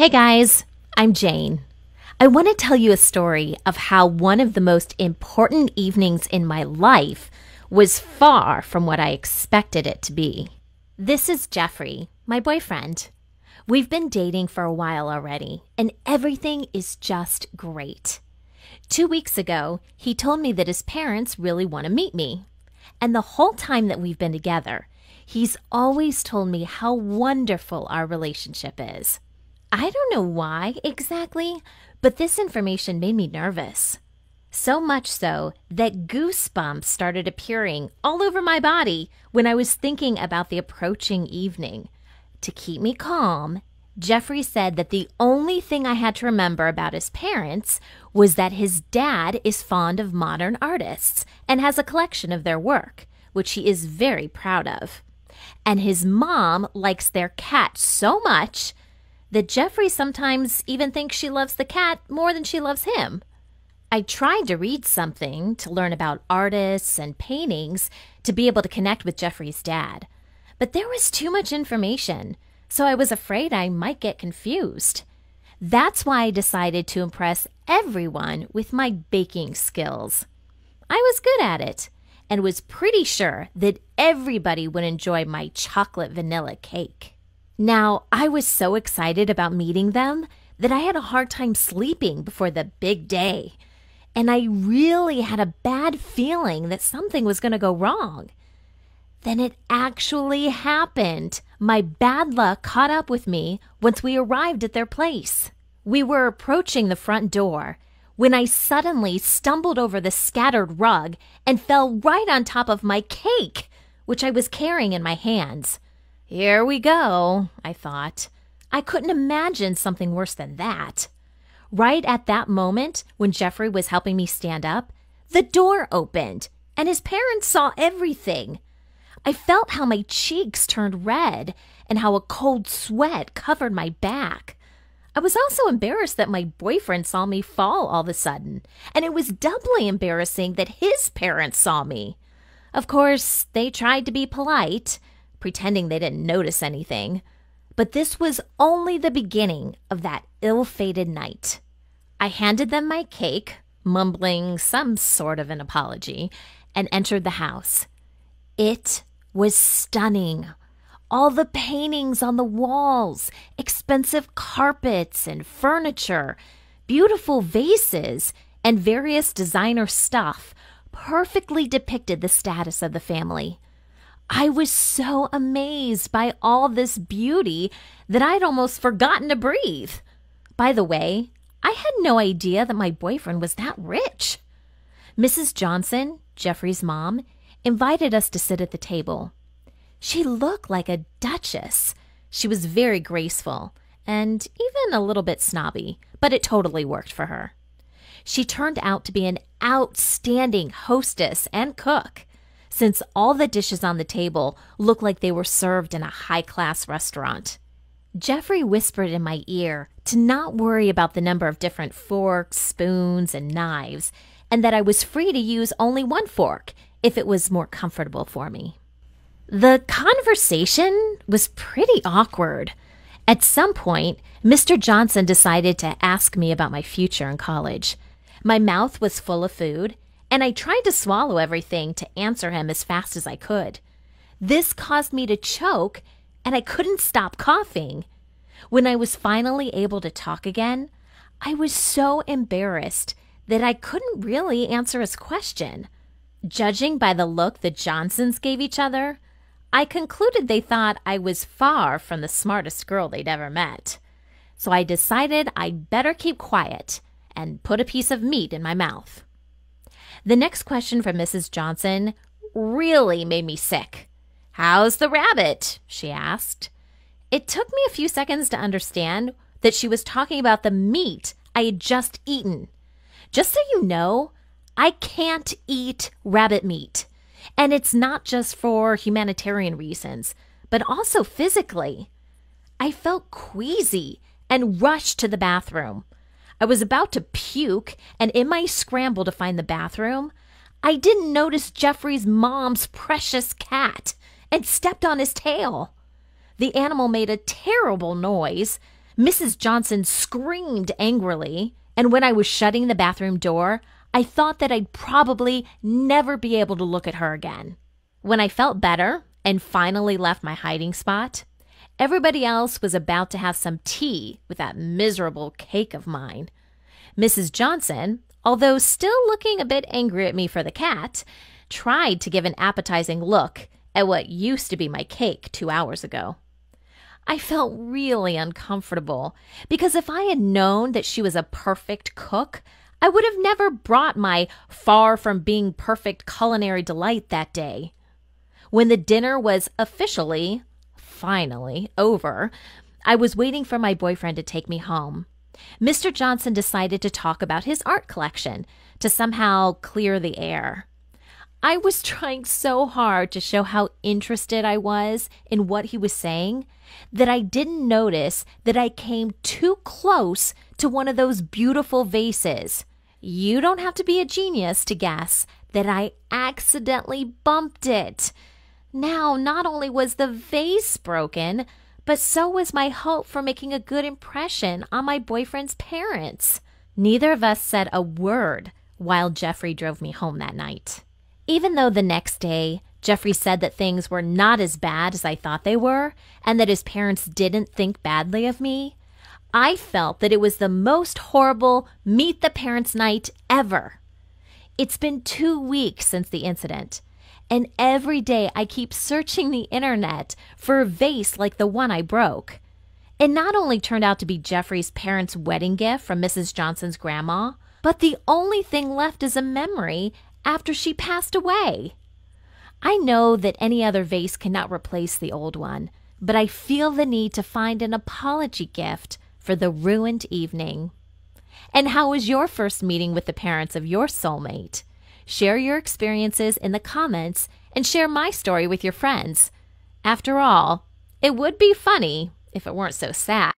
Hey guys, I'm Jane. I want to tell you a story of how one of the most important evenings in my life was far from what I expected it to be. This is Jeffrey, my boyfriend. We've been dating for a while already, and everything is just great. 2 weeks ago, he told me that his parents really want to meet me. And the whole time that we've been together, he's always told me how wonderful our relationship is. I don't know why exactly, but this information made me nervous. So much so that goosebumps started appearing all over my body when I was thinking about the approaching evening. To keep me calm, Jeffrey said that the only thing I had to remember about his parents was that his dad is fond of modern artists and has a collection of their work, which he is very proud of. And his mom likes their cat so much that Jeffrey sometimes even thinks she loves the cat more than she loves him. I tried to read something to learn about artists and paintings to be able to connect with Jeffrey's dad, but there was too much information, so I was afraid I might get confused. That's why I decided to impress everyone with my baking skills. I was good at it and was pretty sure that everybody would enjoy my chocolate vanilla cake. Now, I was so excited about meeting them that I had a hard time sleeping before the big day. And I really had a bad feeling that something was going to go wrong. Then it actually happened. My bad luck caught up with me once we arrived at their place. We were approaching the front door when I suddenly stumbled over the scattered rug and fell right on top of my cake, which I was carrying in my hands. Here we go, I thought. I couldn't imagine something worse than that. Right at that moment, when Jeffrey was helping me stand up, the door opened, and his parents saw everything. I felt how my cheeks turned red and how a cold sweat covered my back. I was also embarrassed that my boyfriend saw me fall all of a sudden, and it was doubly embarrassing that his parents saw me. Of course, they tried to be polite, pretending they didn't notice anything. But this was only the beginning of that ill-fated night. I handed them my cake, mumbling some sort of an apology, and entered the house. It was stunning. All the paintings on the walls, expensive carpets and furniture, beautiful vases, and various designer stuff perfectly depicted the status of the family. I was so amazed by all this beauty that I'd almost forgotten to breathe. By the way, I had no idea that my boyfriend was that rich. Mrs. Johnson, Jeffrey's mom, invited us to sit at the table. She looked like a duchess. She was very graceful and even a little bit snobby, but it totally worked for her. She turned out to be an outstanding hostess and cook, since all the dishes on the table looked like they were served in a high-class restaurant. Jeffrey whispered in my ear to not worry about the number of different forks, spoons, and knives, and that I was free to use only one fork if it was more comfortable for me. The conversation was pretty awkward. At some point, Mr. Johnson decided to ask me about my future in college. My mouth was full of food, and I tried to swallow everything to answer him as fast as I could. This caused me to choke, and I couldn't stop coughing. When I was finally able to talk again, I was so embarrassed that I couldn't really answer his question. Judging by the look the Johnsons gave each other, I concluded they thought I was far from the smartest girl they'd ever met. So I decided I'd better keep quiet and put a piece of meat in my mouth. The next question from Mrs. Johnson really made me sick. "How's the rabbit?" she asked. It took me a few seconds to understand that she was talking about the meat I had just eaten. Just so you know, I can't eat rabbit meat. And it's not just for humanitarian reasons, but also physically. I felt queasy and rushed to the bathroom. I was about to puke, and in my scramble to find the bathroom, I didn't notice Jeffrey's mom's precious cat and stepped on his tail. The animal made a terrible noise, Mrs. Johnson screamed angrily, and when I was shutting the bathroom door, I thought that I'd probably never be able to look at her again. When I felt better and finally left my hiding spot, everybody else was about to have some tea with that miserable cake of mine. Mrs. Johnson, although still looking a bit angry at me for the cat, tried to give an appetizing look at what used to be my cake 2 hours ago. I felt really uncomfortable because if I had known that she was a perfect cook, I would have never brought my far from being perfect culinary delight that day. When the dinner was finally over, I was waiting for my boyfriend to take me home. Mr. Johnson decided to talk about his art collection to somehow clear the air. I was trying so hard to show how interested I was in what he was saying that I didn't notice that I came too close to one of those beautiful vases. You don't have to be a genius to guess that I accidentally bumped it. Now, not only was the vase broken, but so was my hope for making a good impression on my boyfriend's parents. Neither of us said a word while Jeffrey drove me home that night. Even though the next day, Jeffrey said that things were not as bad as I thought they were, and that his parents didn't think badly of me, I felt that it was the most horrible meet the parents night ever. It's been 2 weeks since the incident, and every day I keep searching the internet for a vase like the one I broke. It not only turned out to be Jeffrey's parents' wedding gift from Mrs. Johnson's grandma, but the only thing left is a memory after she passed away. I know that any other vase cannot replace the old one, but I feel the need to find an apology gift for the ruined evening. And how was your first meeting with the parents of your soulmate? Share your experiences in the comments and share my story with your friends. After all, it would be funny if it weren't so sad.